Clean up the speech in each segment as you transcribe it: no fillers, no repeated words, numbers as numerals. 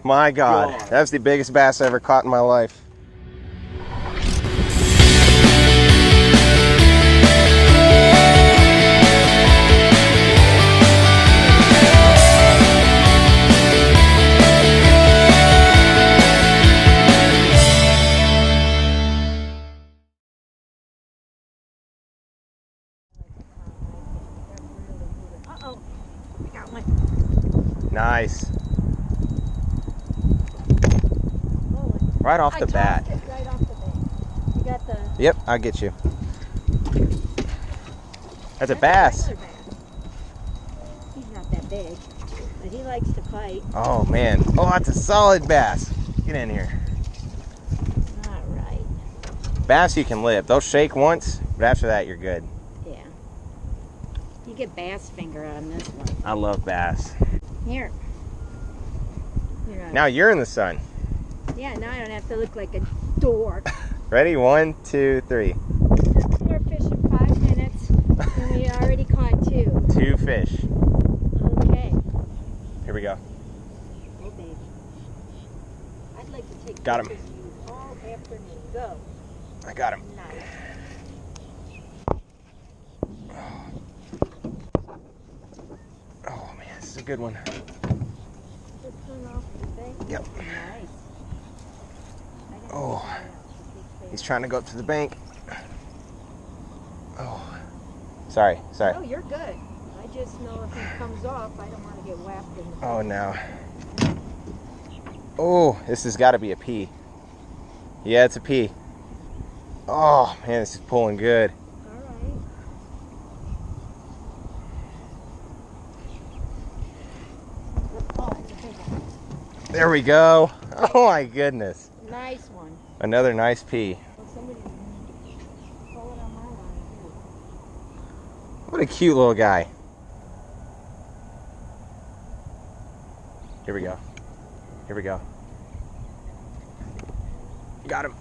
My God, that was the biggest bass I ever caught in my life. Uh-oh, I got one. Nice. Right off the bat. Right off the bat. You got the... Yep, I'll get you. That's a bass. He's not that big, but he likes to fight. Oh man. Oh, that's a solid bass. Get in here. All right. Bass you can live. They'll shake once, but after that you're good. Yeah. You get bass finger on this one. I love bass. Here. Now you're in the sun. Yeah, now I don't have to look like a dork. Ready? 1, 2, 3. We're fishing 5 minutes, and we already caught 2. 2 fish. Okay. Here we go. Oh, baby. I'd like to take Got him. pictures of you all afternoon. Go. I got him. Nice. Oh man, this is a good one. Just turn off the bank. Yep. Nice. Oh, he's trying to go up to the bank. Oh, sorry. No, you're good. I just know if he comes off, I don't want to get whacked in the... Oh no. Oh, this has got to be a P. Yeah, it's a P. Oh man, this is pulling good. All right. Oh, it's a big one. There we go. Oh my goodness. Nice one. Another nice P. Well, somebody pull it on my line too. What a cute little guy. Here we go. Here we go. Got him.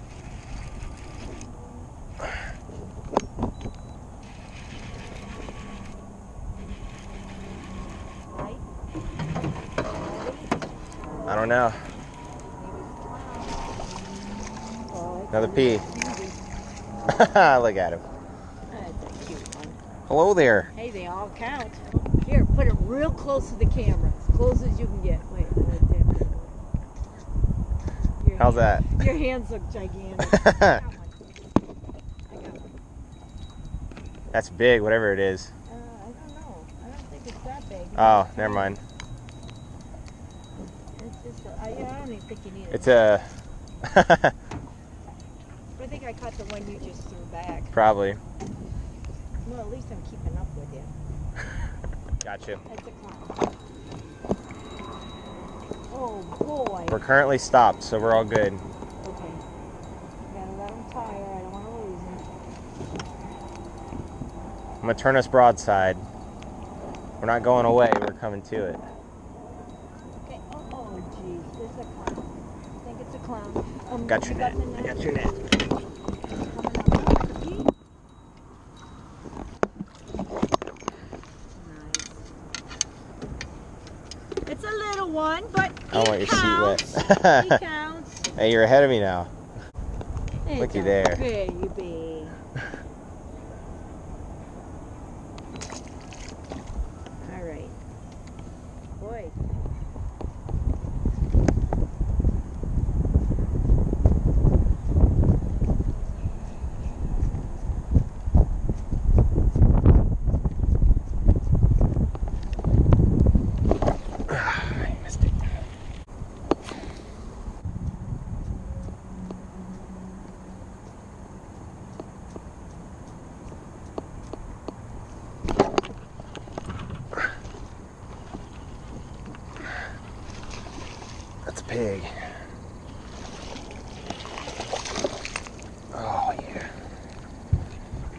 Right? I don't know. Oh, Another P. Look at him. That's a cute one. Hello there. Hey, they all count. Here, put it real close to the camera. As close as you can get. Wait, How's that? Your hands look gigantic. I got one. That's big, whatever it is. I don't know. I don't think it's that big. Oh, never mind. It's just I don't even think you need it. It's a... I think I caught the one you just threw back. Probably. Well, at least I'm keeping up with you. Gotcha. That's a clown. Oh, boy. We're currently stopped, so we're all good. Okay. Gotta let him tire. I don't want to lose him. I'm gonna turn us broadside. We're not going away, we're coming to it. Okay. Oh, geez. This is a clown. I think it's a clown. Got your net. I got your net. It's a little one, but I don't want your counts. seat wet. He counts. Hey, you're ahead of me now. It's Looky a there. baby. All right. Boy. I missed it. That's a pig. Oh yeah.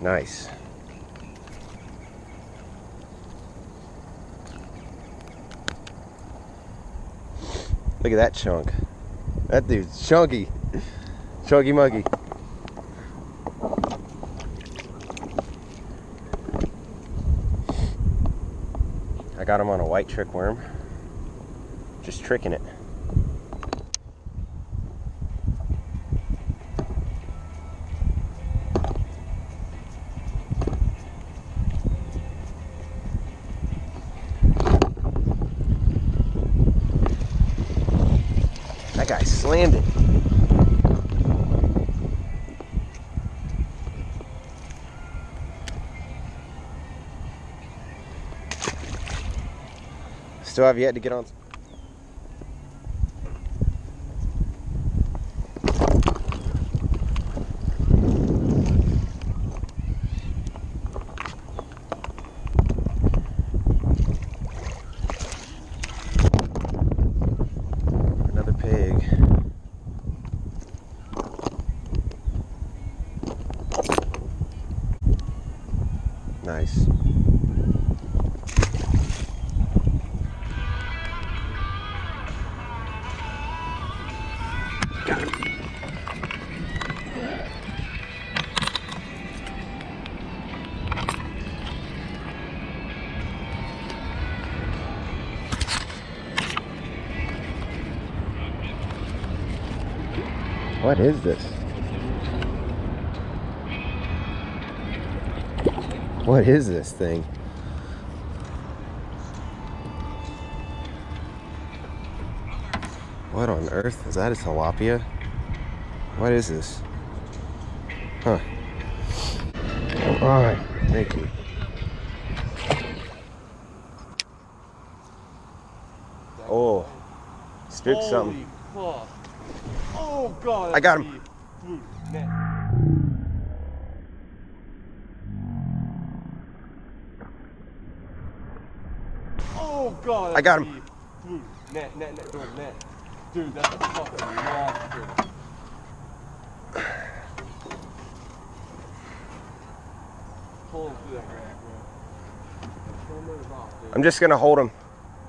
Nice. Look at that chunk. That dude's chunky. Chunky monkey. I got him on a white trick worm. Just tricking it. That guy slammed it. Still have yet to get on. Another pig. Nice. Got him. What is this? What is this thing? What on earth? Is that a tilapia? What is this? Huh. Come on. Thank you. Oh. Spooked something. Fuck. Oh god. I got him. Oh god. I got him. Net. Dude, that's a fucking monster. Pull him through that grass, bro. Pull him off, dude. I'm just gonna hold him.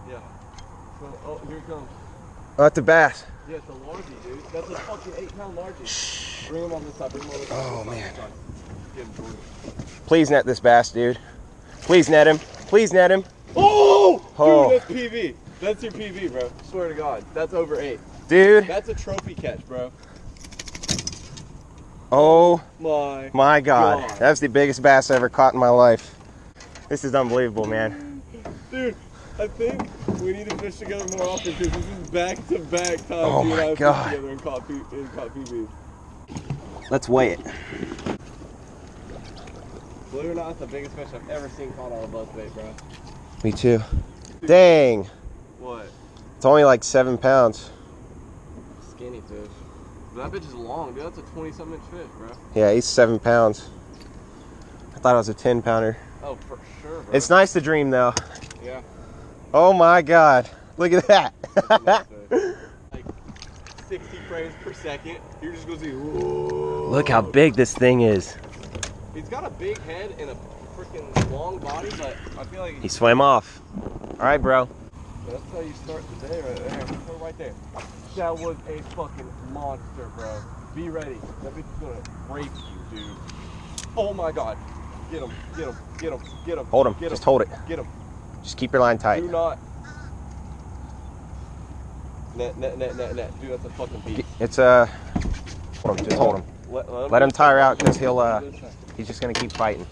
Yeah. Oh, here it comes. Oh, that's a bass. Yeah, it's a largie, dude. That's a fucking 8-pound largie. Shh. Bring him on this side. Oh, man. Get him, Jordan. Please net this bass, dude. Please net him. Please net him. Oh! Oh. Dude, that's PV. That's your PV, bro. Swear to God. That's over 8. Dude. That's a trophy catch, bro. Oh My God. That's the biggest bass I ever caught in my life. This is unbelievable, man. Dude, I think we need to fish together more often because this is back-to-back times Oh you and I my have God. fished together and caught PVs. Let's weigh it. Believe it or not, it's the biggest fish I've ever seen caught on a buzzbait, bro. Me too. Dang. What? It's only like 7 pounds. Skinny fish. But that bitch is long, dude. That's a 20-something inch fish, bro. Yeah, he's 7 pounds. I thought it was a 10 pounder. Oh, for sure, bro. It's nice to dream though. Yeah. Oh my God. Look at that. Like 60 frames per second. You're just gonna see. Whoa. Look how big this thing is. He's got a big head and a freaking long body, but I feel like He swam off. All right, bro. that's how you start the day right there. Put it right there. That was a fucking monster, bro. Be ready. That bitch is gonna rape you, dude. Oh my God. Get him, get him, get him, get him. Hold him. Get Just him. hold it. Get him. Just keep your line tight. Do not. Net. Dude, that's a fucking beast. It's hold him. Just hold him. Let him tire out because he's just gonna keep fighting.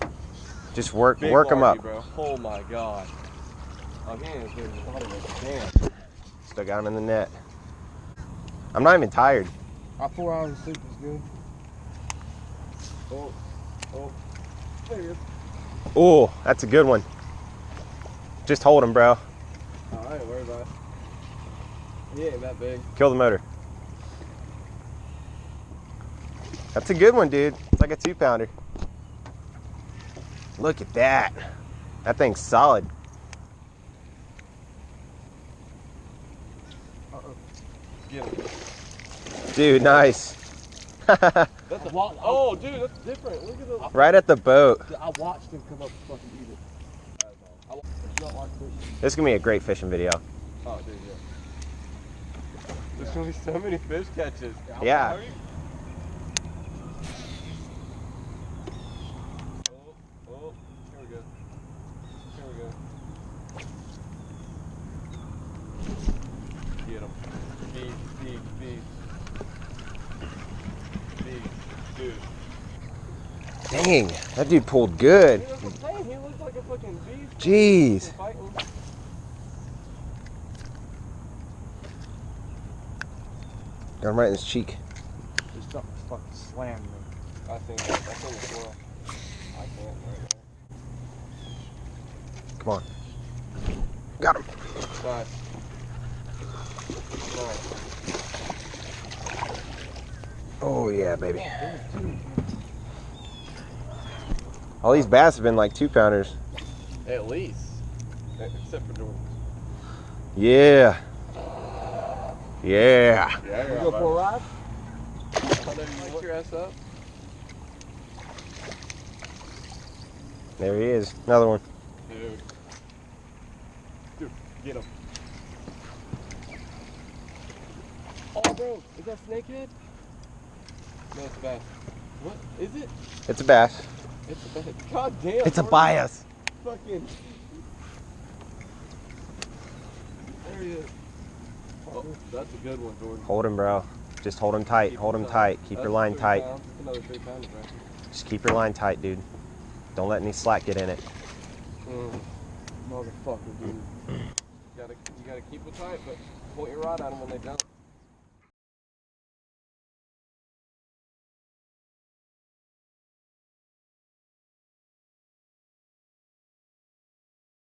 Just work him largie, up. Bro. Oh my God. Again, damn. Still got him in the net. I'm not even tired. 4 hours of sleep is good. Oh. There he is. Oh, that's a good one. Just hold him, bro. I ain't worried about it. He ain't that big. Kill the motor. That's a good one, dude. It's like a 2 pounder. Look at that. That thing's solid. Get him. Dude, nice. That's a, oh, dude, that's different. Look at the. Right at the boat. I watched him come up and fucking eat it. I not watch fishing. This is gonna be a great fishing video. Oh, dude, yeah. There's gonna be so many fish catches. Yeah. Oh, here we go. Get him. Beast. Dude. Dang, that dude pulled good. He looks like a fucking beast. Jeez. Got him right in his cheek. Just don't fucking slam me. I think as well. I can't right Come on. Got him. now. Nice. Nice. Oh yeah, baby. All these bass have been like 2-pounders. At least. Except for Jordan. Yeah. Yeah. Yeah, You go for a ride? I know you light your ass up. There he is. Another one. Dude, get him. Oh, bro, is that snakehead? No, it's a bass. What is it? It's a bass. It's a bass. God damn. It's a Jordan. bias. Fucking. There he is. Oh, that's a good one, Jordan. Hold him, bro. Just hold him tight. Hold him tight. Keep your line tight. That's another 3 pounds, bro. Just keep your line tight, dude. Don't let any slack get in it. Motherfucker, dude. You gotta keep it tight, but point your rod at them when they don't.